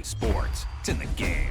Sports. It's in the game.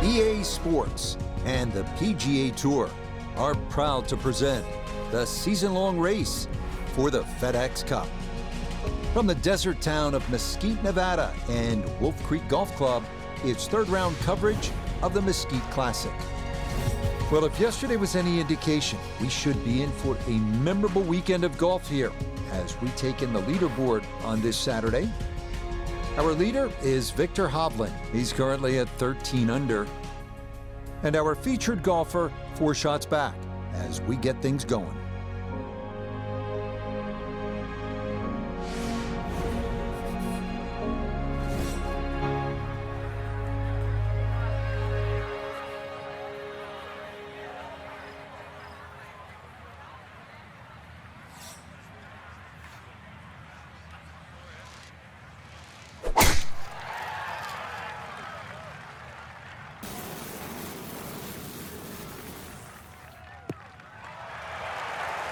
EA Sports and the PGA Tour are proud to present the season-long race for the FedEx Cup. From the desert town of Mesquite, Nevada and Wolf Creek Golf Club, it's third-round coverage of the Mesquite Classic. Well, if yesterday was any indication, we should be in for a memorable weekend of golf here as we take in the leaderboard on this Saturday. Our leader is Victor Hovland. He's currently at 13 under. And our featured golfer, 4 shots back as we get things going.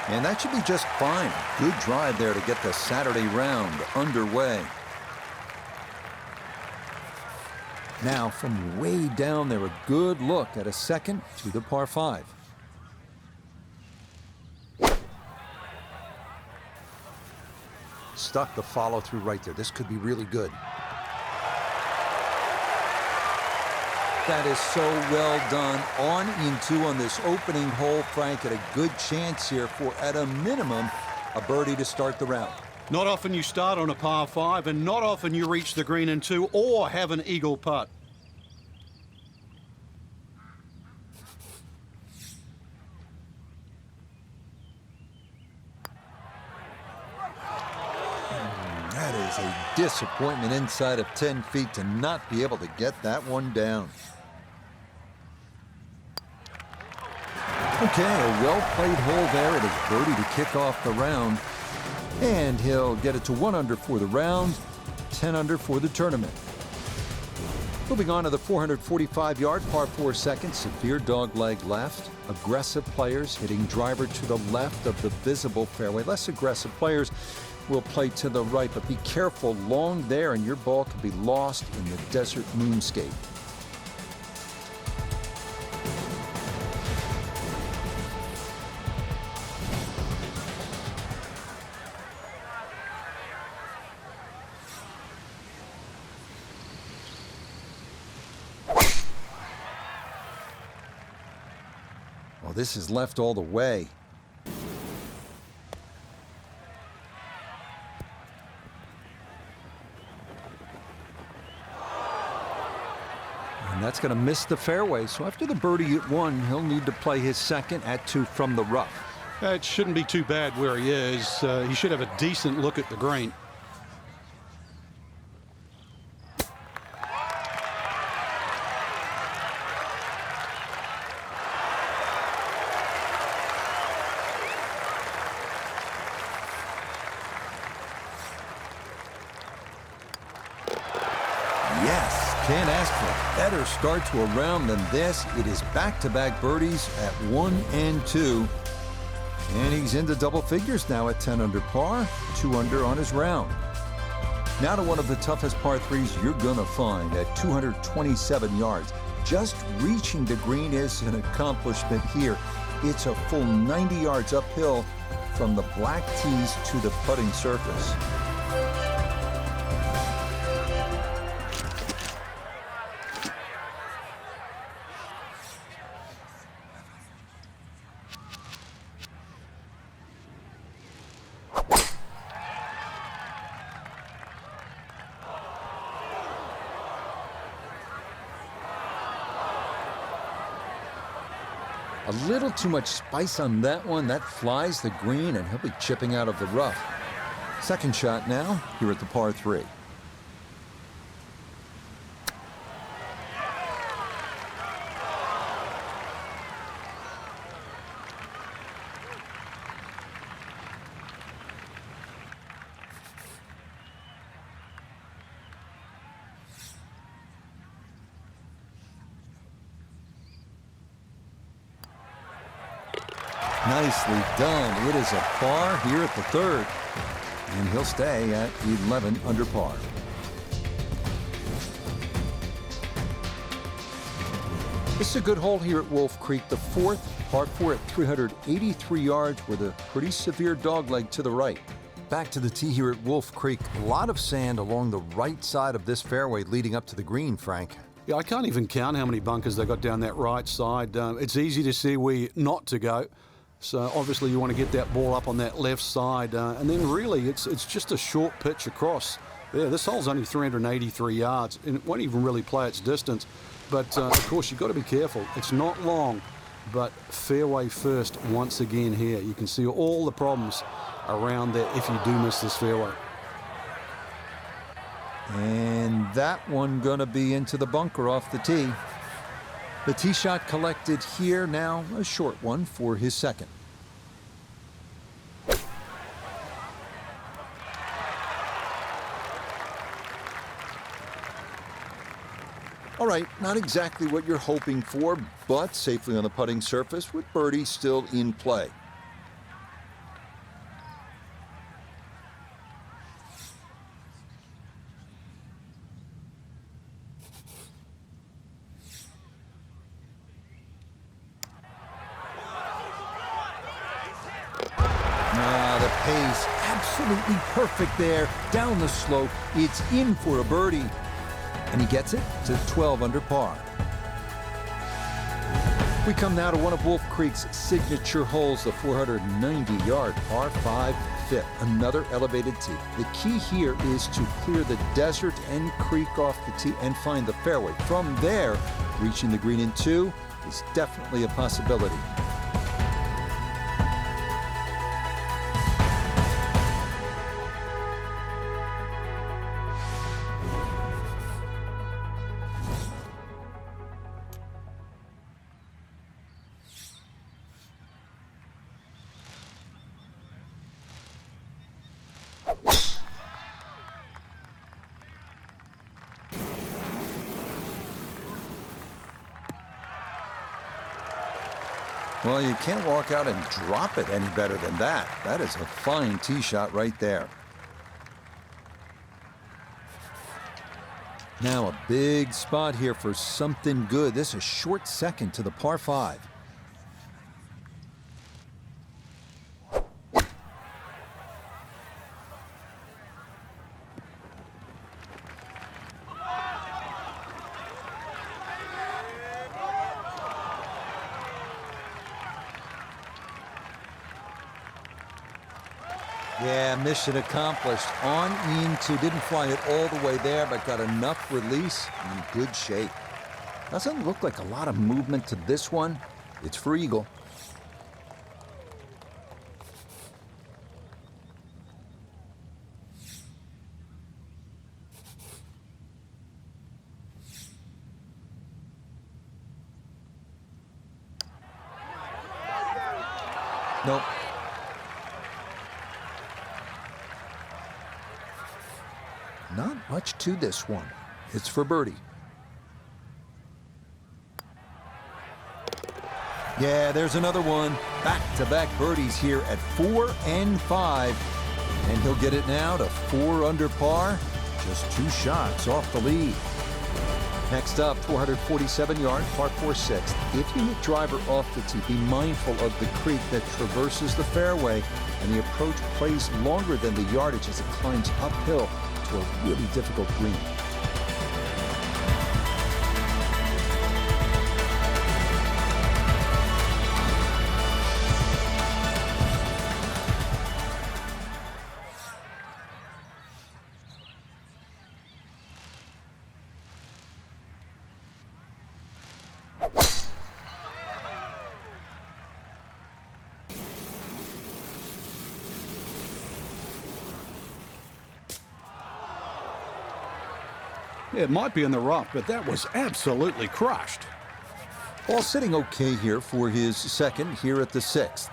And that should be just fine. Good drive there to get the Saturday round underway. Now from way down there, a good look at a second to the par 5. Stuck the follow through right there. This could be really good. That is so well done. On into on this opening hole, Frank, at a good chance here for, at a minimum, a birdie to start the round. Not often you start on a par 5, and not often you reach the green in 2 or have an eagle putt. That is a disappointment inside of 10 feet to not be able to get that one down. Okay, a well-played hole there. It is birdie to kick off the round. And he'll get it to 1 under for the round, 10 under for the tournament. Moving on to the 445-yard par 4 second, severe dogleg left. Aggressive players hitting driver to the left of the visible fairway. Less aggressive players will play to the right, but be careful long there and your ball could be lost in the desert moonscape. Well, this is left all the way. And that's going to miss the fairway. So after the birdie at 1, he'll need to play his second at 2 from the rough. It shouldn't be too bad where he is. He should have a decent look at the green. Yes, can't ask for a better start to a round than this. It is back-to-back birdies at 1 and 2. And he's into double figures now at 10 under par, 2 under on his round. Now to one of the toughest par 3s you're going to find at 227 yards. Just reaching the green is an accomplishment here. It's a full 90 yards uphill from the black tees to the putting surface. A little too much spice on that one. That flies the green, and he'll be chipping out of the rough. Second shot now, here at the par 3. Nicely done. It is a par here at the 3rd. And he'll stay at 11 under par. This is a good hole here at Wolf Creek. The 4th, par 4 at 383 yards with a pretty severe dogleg to the right. Back to the tee here at Wolf Creek. A lot of sand along the right side of this fairway leading up to the green, Frank. Yeah, I can't even count how many bunkers they got down that right side. It's easy to see where not to go. So obviously you want to get that ball up on that left side. And then really it's just a short pitch across. Yeah, this hole's only 383 yards, and it won't even really play its distance. But of course, you've got to be careful. It's not long, but fairway first once again here. You can see all the problems around there if you do miss this fairway. And that one gonna be into the bunker off the tee. The tee shot collected here, now a short one for his second. All right, not exactly what you're hoping for, but safely on the putting surface with birdie still in play. The pace absolutely perfect there. Down the slope, it's in for a birdie. And he gets it to 12 under par. We come now to one of Wolf Creek's signature holes, the 490-yard par 5 fifth, another elevated tee. The key here is to clear the desert and creek off the tee and find the fairway. From there, reaching the green in 2 is definitely a possibility. Well, you can't walk out and drop it any better than that. That is a fine tee shot right there. Now a big spot here for something good. This is a short second to the par 5. Yeah, mission accomplished. On into, didn't fly it all the way there, but got enough release and in good shape. Doesn't look like a lot of movement to this one. It's for eagle. Nope. Not much to this one. It's for birdie. Yeah, there's another one. Back-to-back birdies here at 4 and 5. And he'll get it now to 4 under par. Just 2 shots off the lead. Next up, 447-yard, par 4 6th. If you hit driver off the tee, be mindful of the creek that traverses the fairway, and the approach plays longer than the yardage as it climbs uphill to a really difficult green. It might be in the rough, but that was absolutely crushed. Ball sitting okay here for his second here at the 6th.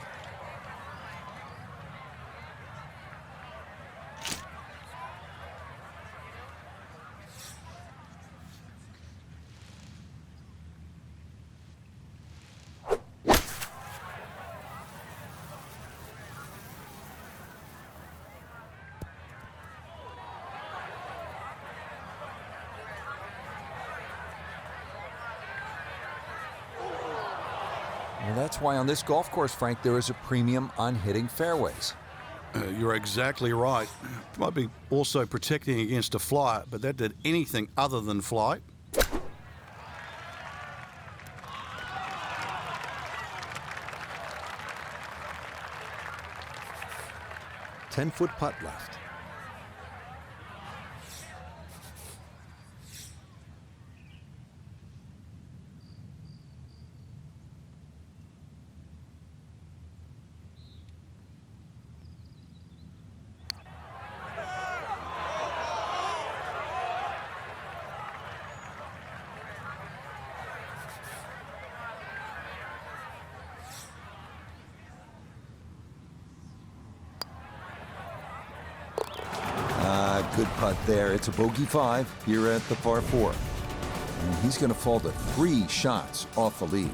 Well, that's why on this golf course, Frank, there is a premium on hitting fairways. You're exactly right. Might be also protecting against a fly, but that did anything other than fly. Ten-foot putt left. Good putt there. It's a bogey 5 here at the par 4. And he's going to fall to 3 shots off the lead.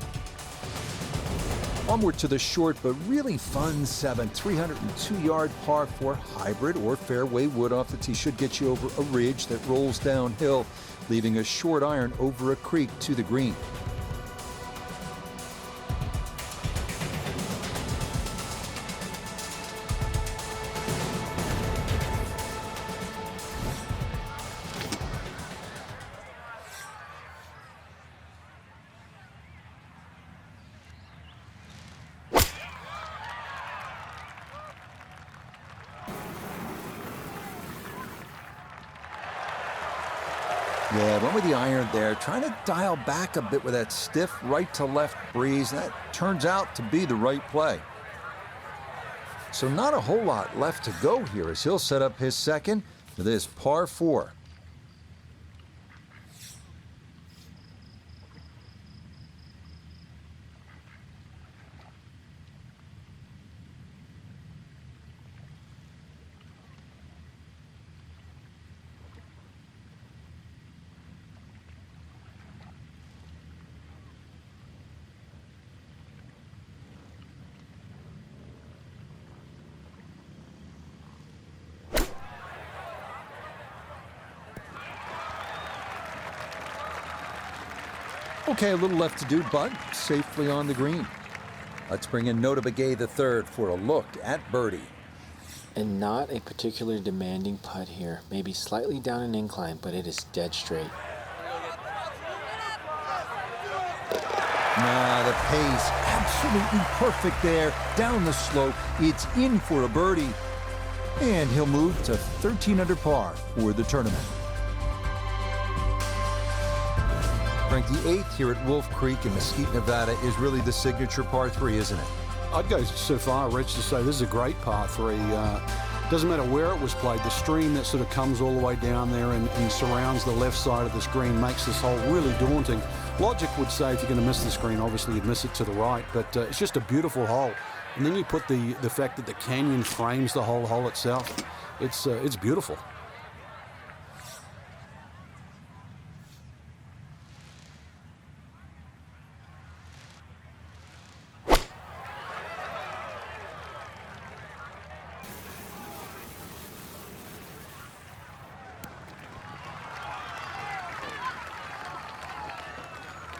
Onward to the short but really fun 7, 302-yard par 4 hybrid or fairway wood off the tee. Should get you over a ridge that rolls downhill, leaving a short iron over a creek to the green. Yeah, went with the iron there, trying to dial back a bit with that stiff right to left breeze. That turns out to be the right play. So not a whole lot left to go here as he'll set up his second for this par 4. Okay, a little left to do, but safely on the green. Let's bring in Nota Begay the third for a look at birdie. And not a particularly demanding putt here. Maybe slightly down an incline, but it is dead straight. Nah, the pace absolutely perfect there. Down the slope, it's in for a birdie. And he'll move to 13 under par for the tournament. Frank, the 8th here at Wolf Creek in Mesquite, Nevada is really the signature par 3, isn't it? I'd go so far, Rich, to say this is a great par 3. Doesn't matter where it was played. The stream that sort of comes all the way down there and surrounds the left side of this green makes this hole really daunting. Logic would say if you're going to miss this green, obviously you'd miss it to the right, but it's just a beautiful hole. And then you put the fact that the canyon frames the whole hole itself. It's beautiful.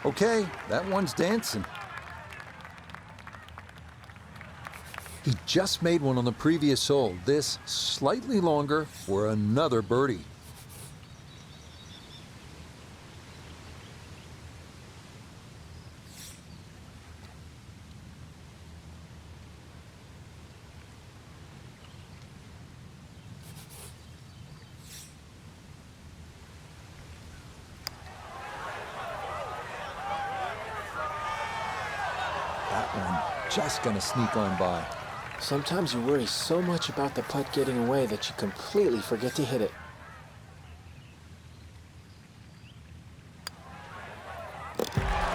Okay, that one's dancing. He just made one on the previous hole. This slightly longer for another birdie. Just gonna sneak on by. Sometimes you worry so much about the putt getting away that you completely forget to hit it.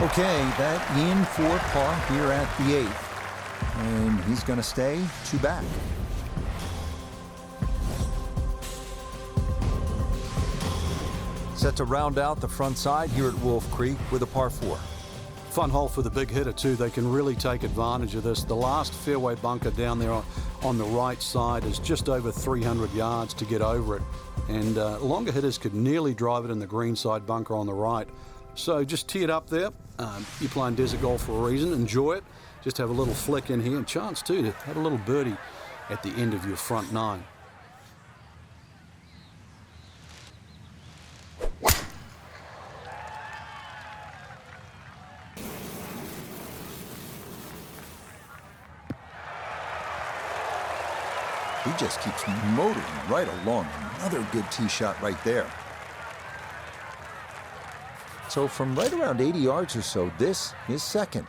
Okay, that in for par here at the 8th. And he's going to stay 2 back. Set to round out the front side here at Wolf Creek with a par 4. Fun hole for the big hitter too. They can really take advantage of this. The last fairway bunker down there on the right side is just over 300 yards to get over it. And longer hitters could nearly drive it in the green side bunker on the right. So just tee it up there. You're playing desert golf for a reason. Enjoy it. Just have a little flick in here, and chance too to have a little birdie at the end of your front 9. He just keeps motoring right along. Another good tee shot right there. So from right around 80 yards or so, this is second.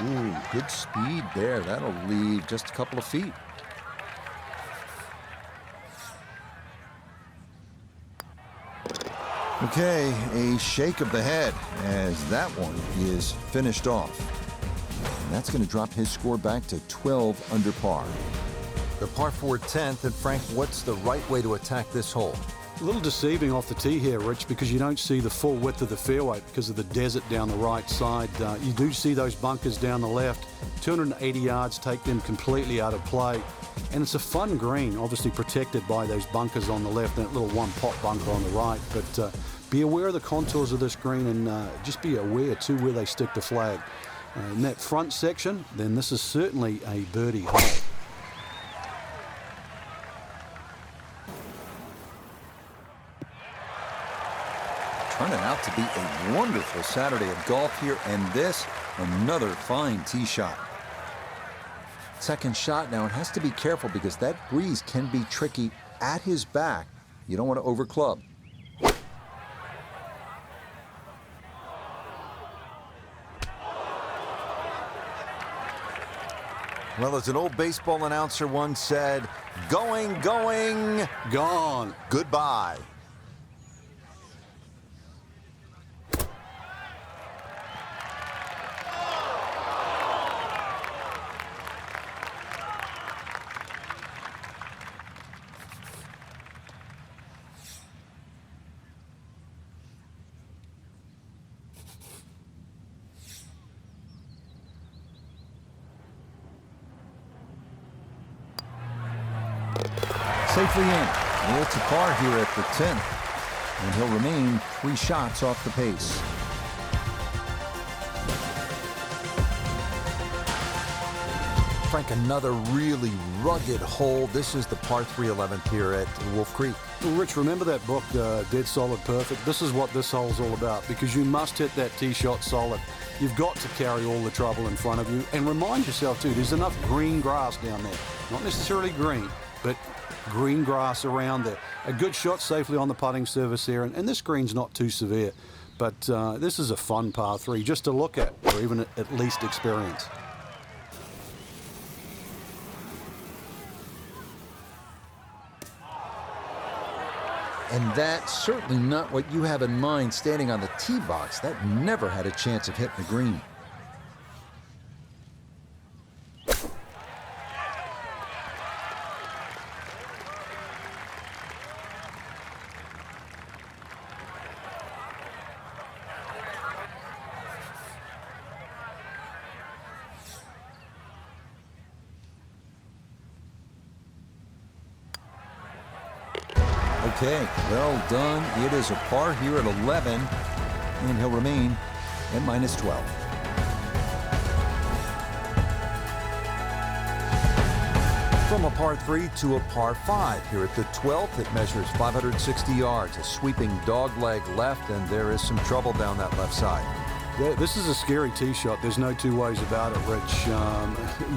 Ooh, good speed there. That'll leave just a couple of feet. Okay, a shake of the head as that one is finished off. And that's going to drop his score back to 12 under par. The par 4 10th, and Frank, what's the right way to attack this hole? A little deceiving off the tee here, Rich, because you don't see the full width of the fairway because of the desert down the right side. You do see those bunkers down the left. 280 yards take them completely out of play. And it's a fun green, obviously protected by those bunkers on the left and that little one-pot bunker on the right. But be aware of the contours of this green and just be aware, too, where they stick the flag. In that front section, then this is certainly a birdie hole. Turning out to be a wonderful Saturday of golf here, and this, another fine tee shot. Second shot now, it has to be careful because that breeze can be tricky at his back. You don't want to overclub. Well, as an old baseball announcer once said, going, going, Gone. goodbye. Safely in. It's a par here at the 10th, and he'll remain 3 shots off the pace. Frank, another really rugged hole. This is the par 3 11th here at Wolf Creek. Well, Rich, remember that book, Dead Solid Perfect? This is what this hole's all about, because you must hit that tee shot solid. You've got to carry all the trouble in front of you, and remind yourself, too, there's enough green grass down there. Not necessarily green, but green grass around there. A good shot safely on the putting surface here, and this green's not too severe. But this is a fun par 3 just to look at, or even at least experience. And that's certainly not what you have in mind standing on the tee box. That never had a chance of hitting the green. Okay, well done. It is a par here at 11, and he'll remain at -12. From a par 3 to a par 5 here at the 12th. It measures 560 yards, a sweeping dogleg left, and there is some trouble down that left side. Yeah, this is a scary tee shot. There's no two ways about it, Rich.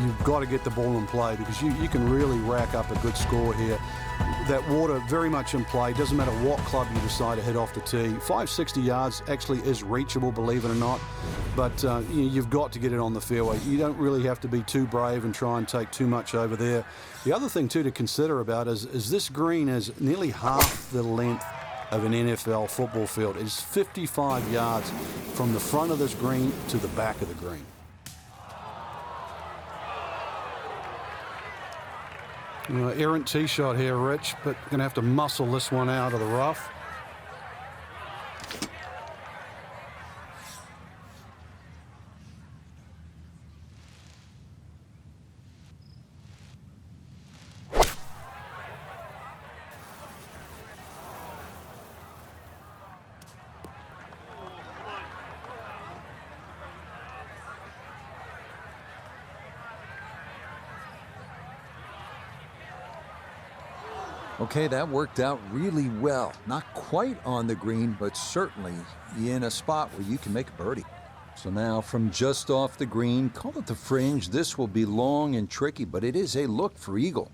You've got to get the ball in play because you can really rack up a good score here. That water very much in play. Doesn't matter what club you decide to hit off the tee. 560 yards actually is reachable, believe it or not. But you've got to get it on the fairway. You don't really have to be too brave and try and take too much over there. The other thing, too, to consider about is this green is nearly half the length of an NFL football field. It's 55 yards from the front of this green to the back of the green. Errant tee shot here, Rich, but going to have to muscle this one out of the rough. Okay, that worked out really well. Not quite on the green, but certainly in a spot where you can make a birdie. So now from just off the green, call it the fringe. This will be long and tricky, but it is a look for eagle.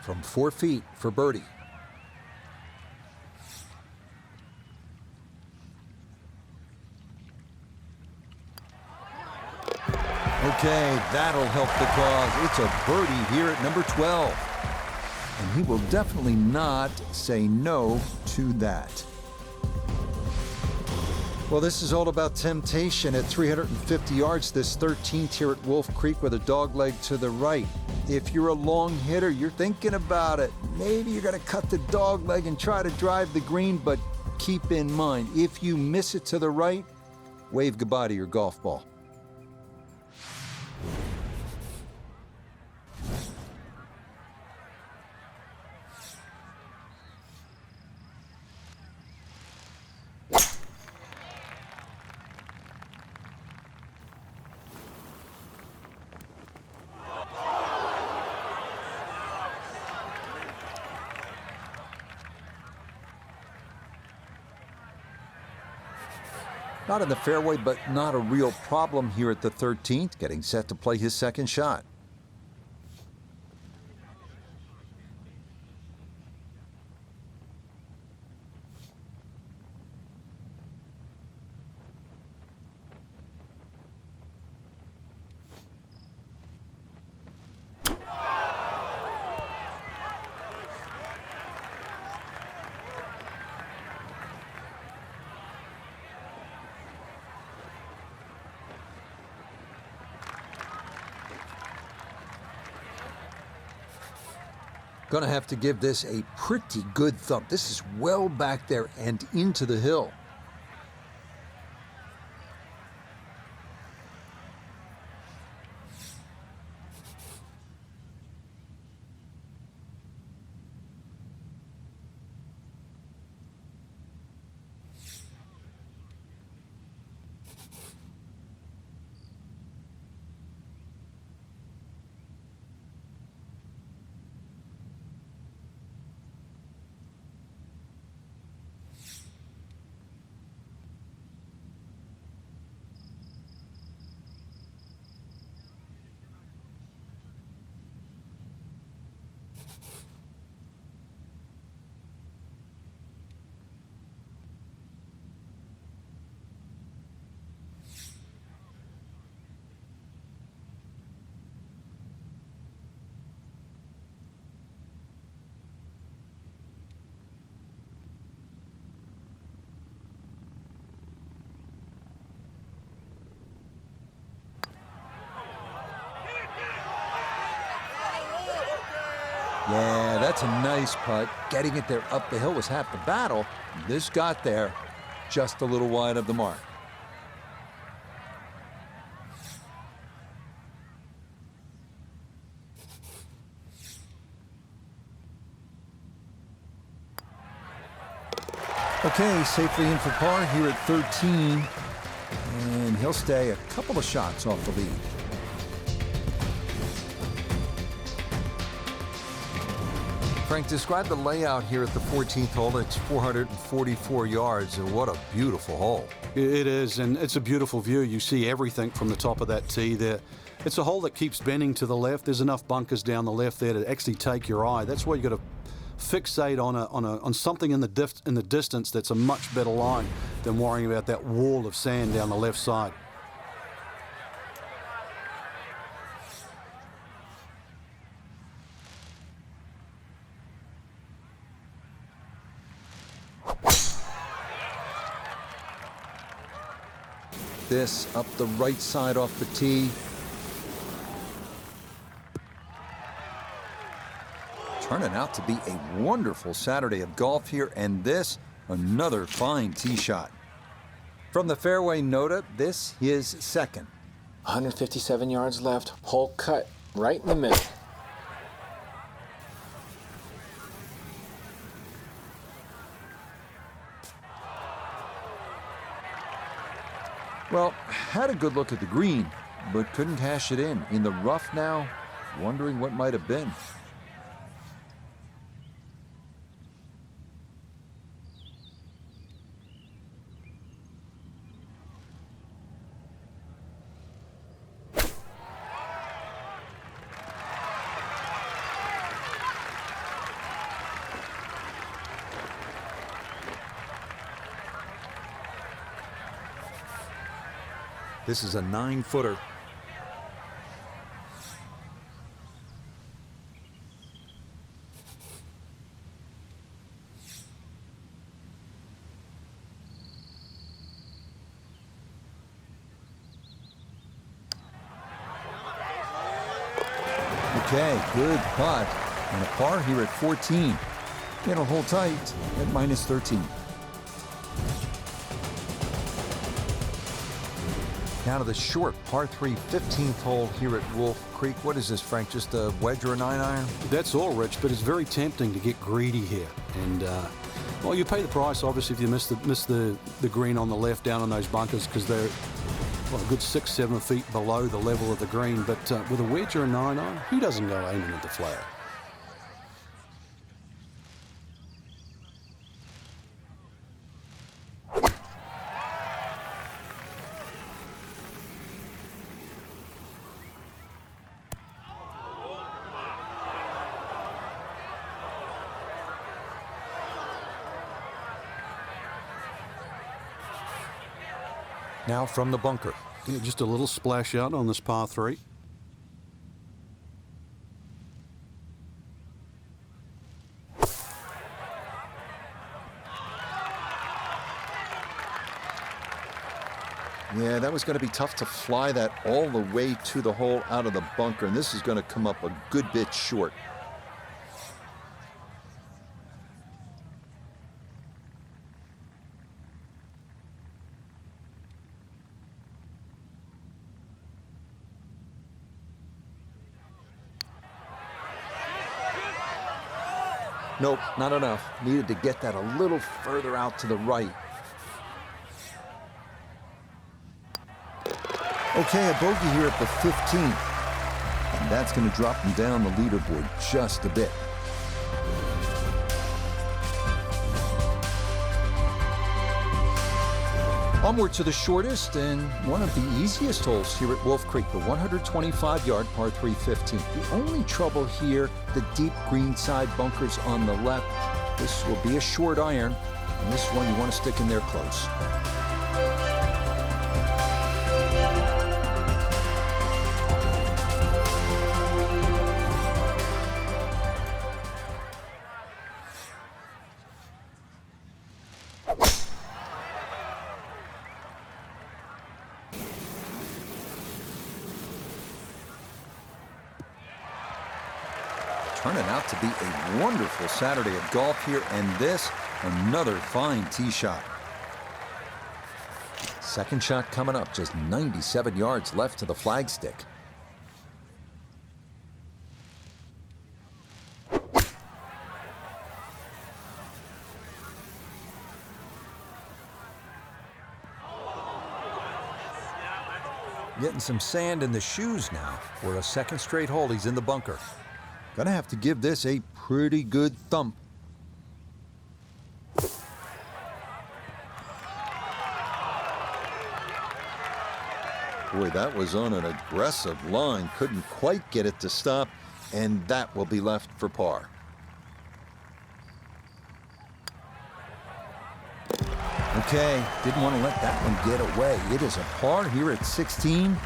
From 4 feet for birdie. Okay, that'll help the cause. It's a birdie here at number 12. And he will definitely not say no to that. Well, this is all about temptation at 350 yards, this 13th here at Wolf Creek with a dogleg to the right. If you're a long hitter, you're thinking about it. Maybe you're going to cut the dogleg and try to drive the green, but keep in mind, if you miss it to the right, wave goodbye to your golf ball. Not in the fairway, but not a real problem here at the 13th, getting set to play his second shot. Going to have to give this a pretty good thump. This is well back there and into the hill. Yeah, that's a nice putt. Getting it there up the hill was half the battle. This got there. just a little wide of the mark. Okay, safely in for par here at 13. And he'll stay a couple of shots off the lead. Frank, describe the layout here at the 14th hole. It's 444 yards, and what a beautiful hole. It is, and it's a beautiful view. You see everything from the top of that tee there. It's a hole that keeps bending to the left. There's enough bunkers down the left there to actually take your eye. That's why you got to fixate on something in the distance that's a much better line than worrying about that wall of sand down the left side. This up the right side off the tee. Turning out to be a wonderful Saturday of golf here, and this, another fine tee shot. From the fairway Nota, this is second. 157 yards left, hole cut right in the middle. Well, had a good look at the green, but couldn't cash it in. In the rough now, wondering what might have been. This is a 9-footer. Okay, good putt. And a par here at 14. It'll hold tight at -13. Now to the short par 3 15th hole here at Wolf Creek. What is this, Frank? Just a wedge or a 9-iron? That's all, Rich, but it's very tempting to get greedy here. And, well, you pay the price, obviously, if you miss the green on the left down on those bunkers because they're a good 6-7 feet below the level of the green. But with a wedge or a 9-iron, who doesn't go aiming at the flag? Now from the bunker. Yeah, just a little splash out on this par 3. Yeah, that was going to be tough to fly that all the way to the hole out of the bunker, and this is going to come up a good bit short. Nope, not enough. Needed to get that a little further out to the right. Okay, a bogey here at the 15th. And that's going to drop him down the leaderboard just a bit. Onward to the shortest and one of the easiest holes here at Wolf Creek, the 125-yard par 3 15th. The only trouble here, the deep greenside bunkers on the left. This will be a short iron, and this one you want to stick in there close. Turning out to be a wonderful Saturday of golf here, and this, another fine tee shot. Second shot coming up, just 97 yards left to the flagstick. Getting some sand in the shoes now. For a second straight hole, he's in the bunker. Gonna have to give this a pretty good thump. Boy, that was on an aggressive line. Couldn't quite get it to stop, and that will be left for par. Okay, didn't want to let that one get away. It is a par here at 16,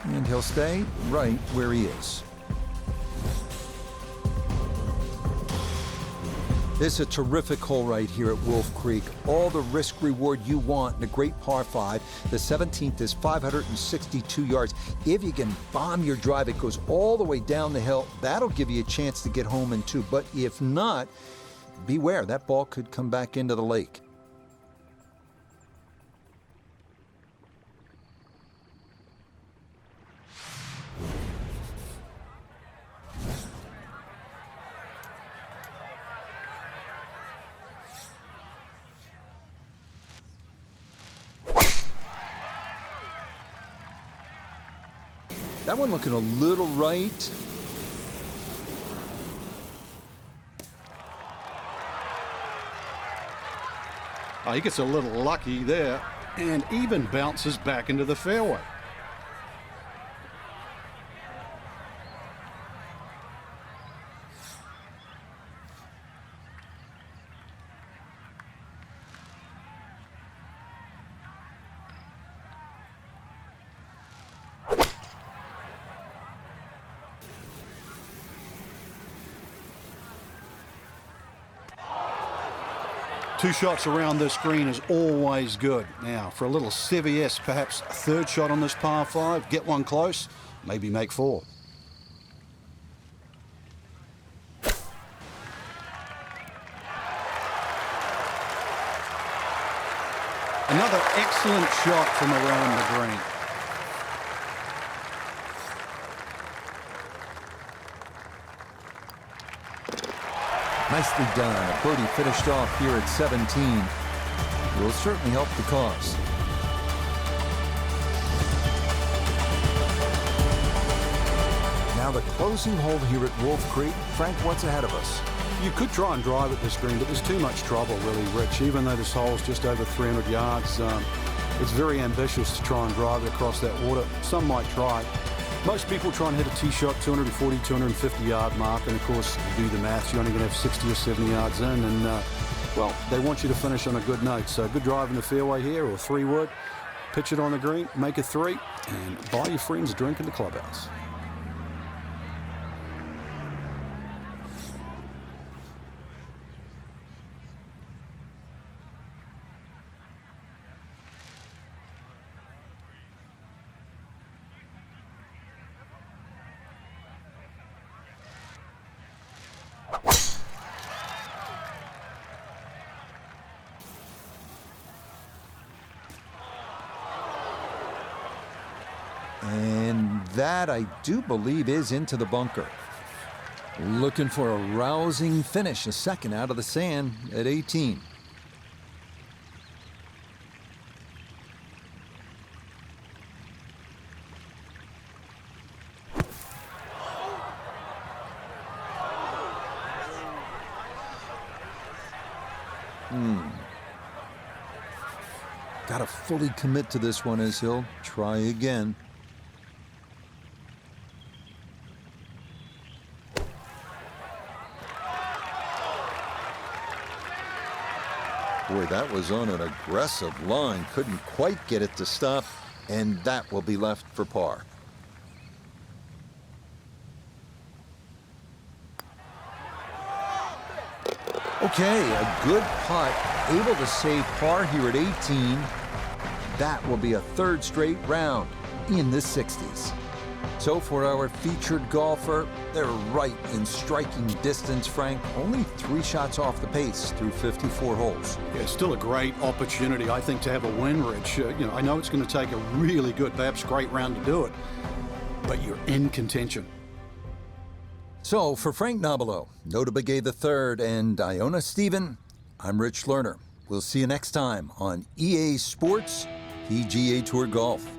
and he'll stay right where he is. This is a terrific hole right here at Wolf Creek. All the risk reward you want in a great par 5. The 17th is 562 yards. If you can bomb your drive, it goes all the way down the hill. That'll give you a chance to get home in 2. But if not, beware, that ball could come back into the lake. That one looking a little right. Oh, he gets a little lucky there and even bounces back into the fairway. Two shots around this green is always good. Now, for a little CVS, perhaps a third shot on this par 5. Get one close, maybe make 4. Another excellent shot from around the green. Nicely done. A birdie finished off here at 17. Will certainly help the cause. Now the closing hole here at Wolf Creek. Frank, what's ahead of us? You could try and drive at this green, but there's too much trouble, really, Rich. Even though this hole's just over 300 yards, it's very ambitious to try and drive it across that water. Some might try. Most people try and hit a tee shot 240, 250 yard mark, and of course, if you do the maths, you're only going to have 60 or 70 yards in, and well, they want you to finish on a good note. So good drive in the fairway here, or 3-wood, pitch it on the green, make a 3, and buy your friends a drink in the clubhouse. And that, I do believe, is into the bunker. Looking for a rousing finish, a second out of the sand at 18. Got to fully commit to this one as he'll try again. Boy, that was on an aggressive line. Couldn't quite get it to stop, and that will be left for par. Okay, a good putt, able to save par here at 18. That will be a third straight round in the 60s. So for our featured golfer, they're right in striking distance, Frank. Only 3 shots off the pace through 54 holes. Yeah, still a great opportunity, I think, to have a win, Rich. I know it's going to take a really good, perhaps great round to do it, but you're in contention. So for Frank Nobilo, Nota Begay III, and Iona Stephen, I'm Rich Lerner. We'll see you next time on EA Sports PGA Tour Golf.